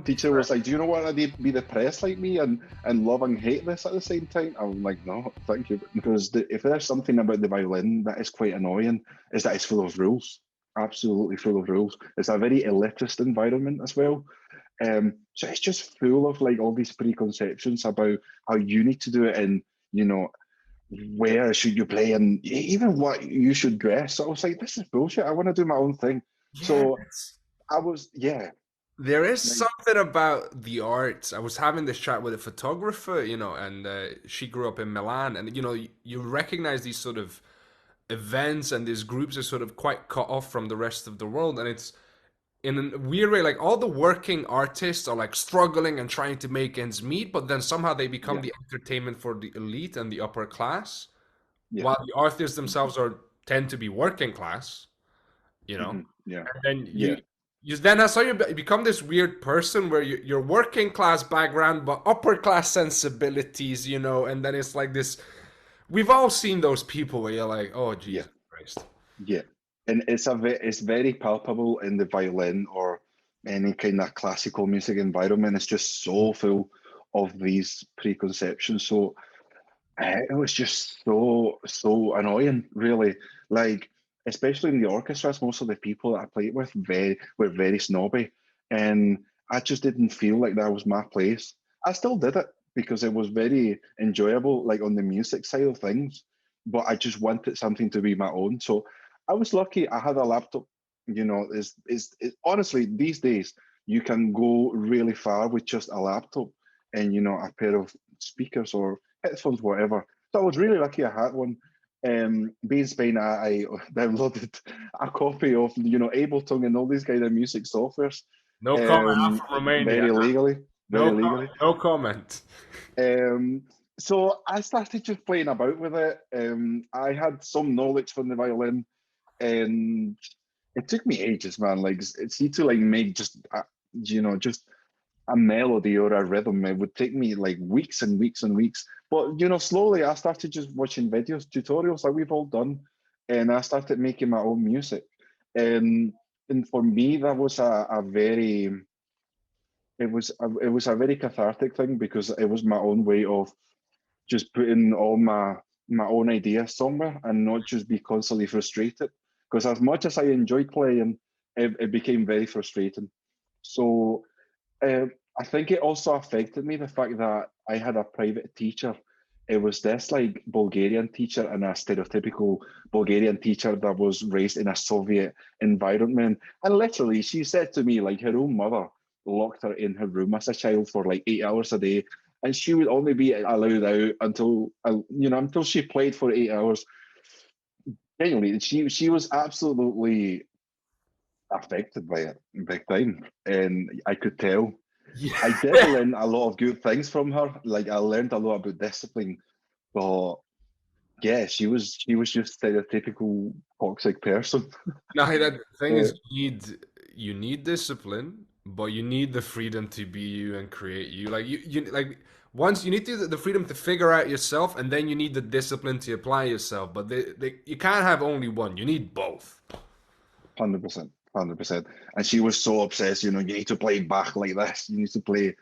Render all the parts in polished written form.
teacher was like, "Do you know what? I'd be depressed like me and love and hate this at the same time." I'm like, "No, thank you." Because if there's something about the violin that is quite annoying, is that it's full of rules. Absolutely full of rules. It's a very elitist environment as well. So it's just full of like all these preconceptions about how you need to do it, and you know where should you play, and even what you should dress. So I was like, "This is bullshit. I want to do my own thing." So Yes. I was, yeah, There is like, something about the arts. I was having this chat with a photographer, and she grew up in Milan, and you recognize these sort of events and these groups are sort of quite cut off from the rest of the world, and it's in a weird way like all the working artists are like struggling and trying to make ends meet, but then somehow they become yeah, the entertainment for the elite and the upper class, yeah, while the artists themselves are tend to be working class, yeah, and then yeah. you then that's how you become this weird person where you're working class background but upper class sensibilities, and then it's like this. We've all seen those people where you're like, oh Yeah, Jesus Christ. yeah, and it's very palpable in the violin or any kind of classical music environment. It's just so full of these preconceptions. So it was just so annoying, really. Like, especially in the orchestras, most of the people that I played with were very snobby, and I just didn't feel like that was my place. I still did it because it was very enjoyable, like on the music side of things, but I just wanted something to be my own. So I was lucky. I had a laptop. Honestly, these days you can go really far with just a laptop and a pair of speakers or headphones, whatever. So I was really lucky I had one. Being in Spain, I downloaded a copy of Ableton and all these kind of music softwares, No comment. I'm um, from Romania. very legally, very legally. No comment. Um, so I started just playing about with it. I had some knowledge from the violin, and it took me ages, man. Like, see, to like make just a melody or a rhythm, it would take me like weeks and weeks and weeks. But slowly I started just watching videos, tutorials like we've all done, and I started making my own music. And and for me, that was a very it was a very cathartic thing because it was my own way of just putting all my own ideas somewhere and not just be constantly frustrated. Because as much as I enjoyed playing, it became very frustrating. So I think it also affected me the fact that I had a private teacher. It was this like Bulgarian teacher and a stereotypical Bulgarian teacher that was raised in a Soviet environment. And literally, she said to me, like her own mother locked her in her room as a child for like 8 hours a day, and she would only be allowed out until she played for 8 hours. Genuinely, she was absolutely affected by it big time, and I could tell. I Yeah. did learn a lot of good things from her. Like I learned a lot about discipline, but yeah, she was just stereotypical toxic person. No, the thing Uh, is, you need discipline, but you need the freedom to be you and create you. Like you like once you need the freedom to figure out yourself, and then you need the discipline to apply yourself. But you can't have only one. You need both. 100%, 100%. And she was so obsessed. You need to play Bach like this. You need to play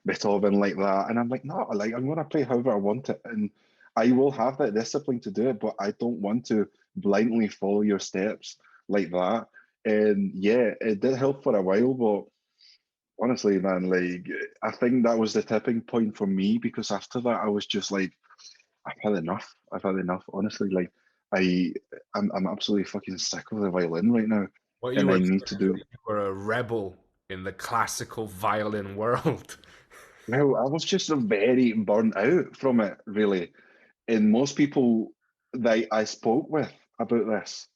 Beethoven like that. And I'm like, no, like I'm gonna play however I want it, and I will have that discipline to do it. But I don't want to blindly follow your steps like that. And yeah, it did help for a while, but honestly, man, like I think that was the tipping point for me because after that I was just like, I've had enough. I've had enough. Honestly, like I I'm absolutely fucking sick of the violin right now. What you And I were need to essentially do you were a rebel in the classical violin world. well, I was just very burnt out from it, really. And most people that I spoke with about this,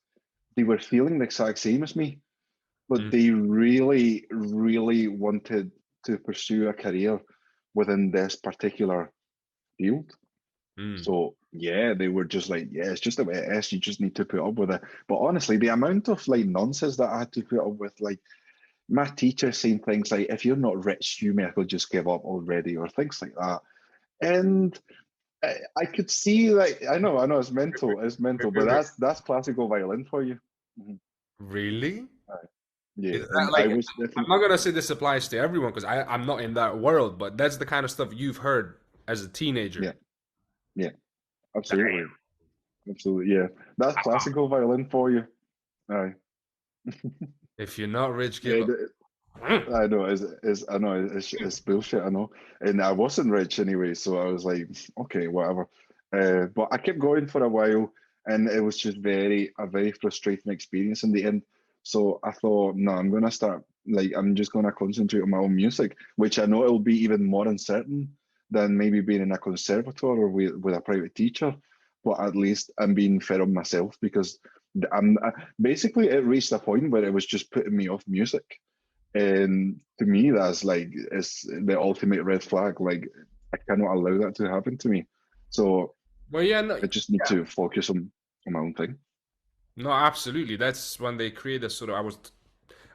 they were feeling the exact same as me, but Mm, they really, really wanted to pursue a career within this particular field. mm. So yeah, they were just like, yeah, it's just the way it is. You just need to put up with it. But honestly, the amount of like nonsense that I had to put up with, like my teacher saying things like, "If you're not rich, you may as well just give up already," or things like that. And I could see, like, I know, it's mental, but that's classical violin for you. Mhm. Really? Yeah, Is that and like, I was I'm definitely, not gonna say this applies to everyone because I'm not in that world, but that's the kind of stuff you've heard as a yeah, teenager. yeah, absolutely, absolutely, yeah. That's classical violin for you. Aye. If you're not rich, give Yeah, up. I know, I know, it's bullshit, I know. And I wasn't rich anyway, so I was like, okay, whatever. But I kept going for a while, and it was just a very frustrating experience in the end. So I thought, no, I'm gonna start, like, I'm just gonna concentrate on my own music, which I know it'll be even more uncertain than maybe being in a conservatoire or with a private teacher. But at least I'm being fair on myself because basically it reached a point where it was just putting me off music. And to me, that's like it's the ultimate red flag. Like I cannot allow that to happen to me. So Well, yeah, no, I just need yeah, to focus on my own thing. no, absolutely. That's when they create a sort of.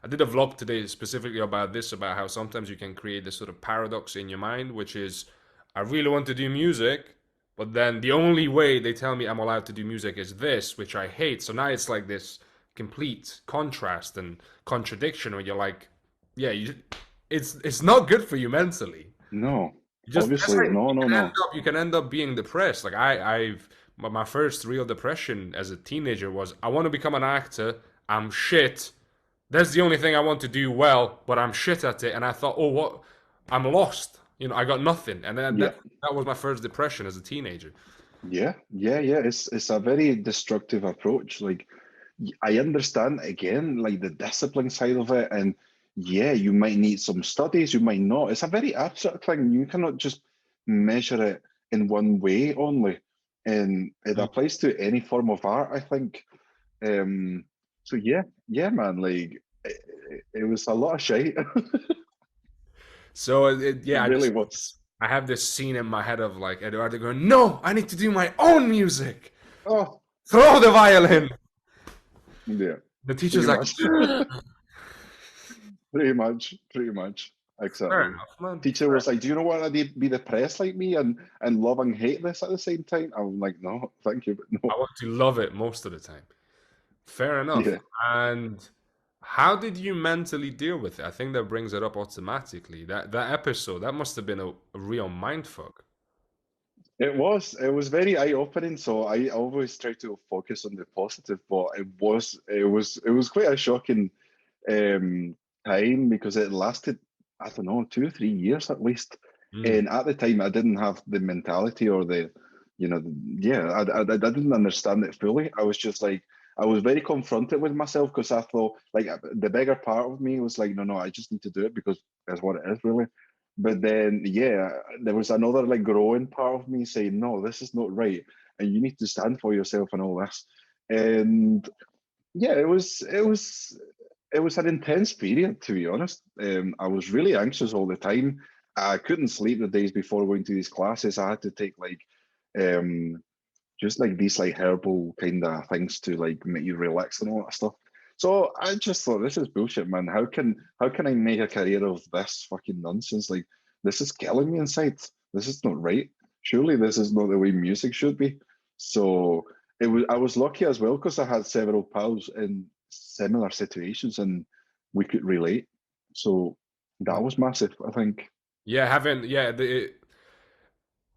I did a vlog today specifically about this, about how sometimes you can create this sort of paradox in your mind, which is, I really want to do music, but then the only way they tell me I'm allowed to do music is this, which I hate. So now it's like this complete contrast and contradiction where you're like, yeah, it's not good for you mentally. No, You just that's obviously, like no, no, no. you can end up being depressed. Like I've my first real depression as a teenager was I want to become an actor. I'm shit. That's the only thing I want to do well, but I'm shit at it. And I thought, oh, what? I'm lost. I got nothing. And then Yeah, that was my first depression as a teenager. yeah, yeah, yeah. It's a very destructive approach. Like I understand again, like the discipline side of it, and yeah, you might need some studies, you might not. It's a very abstract thing. You cannot just measure it in one way only, and it Mm. applies to any form of art, I think. Um, so yeah, yeah, man, like it was a lot of shit. So It yeah, really was. I have this scene in my head of like Eduardo going, "No, I need to do my own music. Oh, Throw the violin." yeah, The pretty teacher's like, much, pretty much, "Fair exactly. enough, man. Teacher was like, "Do you know what? I be depressed like me and love and hate this at the same time." I'm like, "No, thank you, but I no." want to love it most of the time." Fair enough. Yeah, And how did you mentally deal with it? I think that brings it up automatically. That episode, that must have been a real mindfuck. it was. It was very eye opening. So I always try to focus on the positive, but it was quite a shocking um, time because it lasted, I don't know, 2 or 3 years at least. Mm. And at the time, I didn't have the mentality or yeah, I didn't understand it fully. I was just like, I was very confronted with myself because I thought, like, the bigger part of me was like, no, no, I just need to do it because that's what it is, really. But then, yeah, there was another like growing part of me saying, no, this is not right. And you need to stand for yourself and all this. And yeah, it was an intense period, to be honest. I was really anxious all the time. I couldn't sleep the days before going to these classes. I had to take like um, just like these like herbal kind of things to like make you relax and all that stuff. So I just thought this is bullshit, man. How can I make a career of this fucking nonsense? Like this is killing me inside. This is not right. Surely this is not the way music should be. So I was lucky as well because I had several pals in similar situations and we could relate. So that was massive, I think. Yeah, having yeah,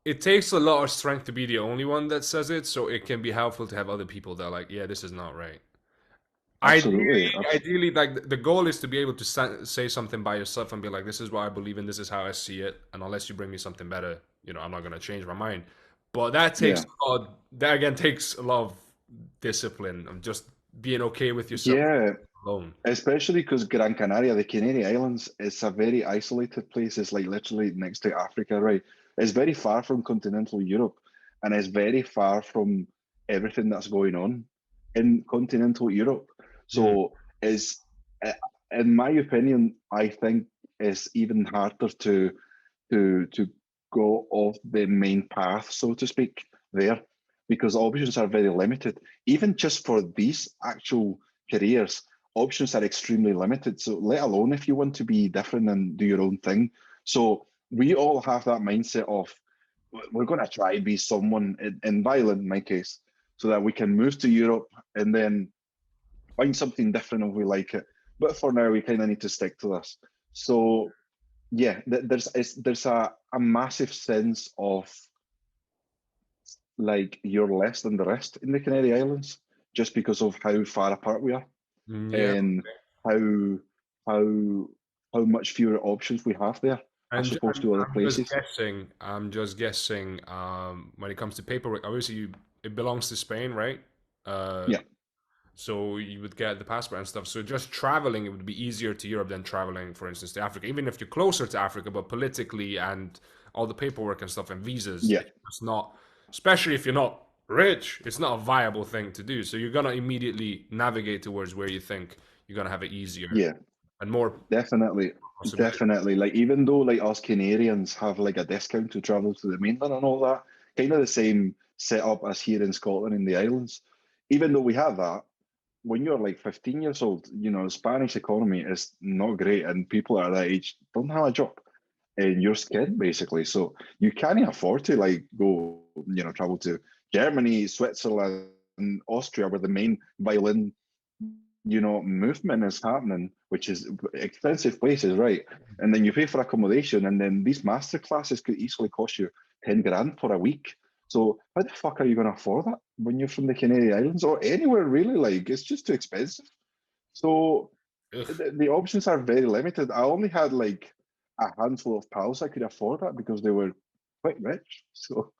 it takes a lot of strength to be the only one that says it, so it can be helpful to have other people that are like, yeah, this is not right. Absolutely. Ideally, like the goal is to be able to say something by yourself and be like, "This is what I believe in. This is how I see it." And unless you bring me something better, I'm not gonna change my mind. But that takes Yeah. that again takes a lot of discipline of just being okay with yourself Yeah. alone. Especially because Gran Canaria, the Canary Islands, it's a very isolated place. It's like literally next to Africa, right? It's very far from continental Europe and it's very far from everything that's going on in continental Europe. Mm. So it's, eh, in my opinion, I think it's even harder to go off the main path, so to speak, there, because options are very limited. Even just for these actual careers, options are extremely limited. So let alone if you want to be different and do your own thing. So we all have that mindset of we're going to try and be someone in violin, in my case, so that we can move to Europe and then find something different if we like it. but for now we kind of need to stick to this. So yeah, there's a massive sense of like you're less than the rest in the Canary Islands just because of how far apart we are Yeah. and how how how much fewer options we have there as And opposed to other I'm just places. guessing. I'm just guessing. When it comes to paperwork, obviously it belongs to Spain, right? Uh, Yeah, so you would get the passport and stuff. So just traveling, it would be easier to Europe than traveling, for instance, to Africa. Even if you're closer to Africa, but politically and all the paperwork and stuff and visas, yeah, it's just not. Especially if you're not rich, it's not a viable thing to do. So you're gonna immediately navigate towards where you think you're gonna have it easier yeah. and more Definitely, possibility. definitely. Like even though like us Canarians have like a discount to travel to the mainland and all that, kind of the same setup as here in Scotland in the islands. Even though we have that, when you're like 15 years old, you know, the Spanish economy is not great, and people at that age don't have a job, and you're skint basically. So you can't afford to like go, you know, travel to Germany, Switzerland, Austria, where the main violin movement is happening, which is expensive places, right? And then you pay for accommodation, and then these master classes could easily cost you 10 grand for a week. So how the fuck are you going to afford that when you're from the Canary Islands or anywhere really? Like it's just too expensive. So Ugh. the options are very limited. I only had like a handful of pals that could afford that because they were quite rich. So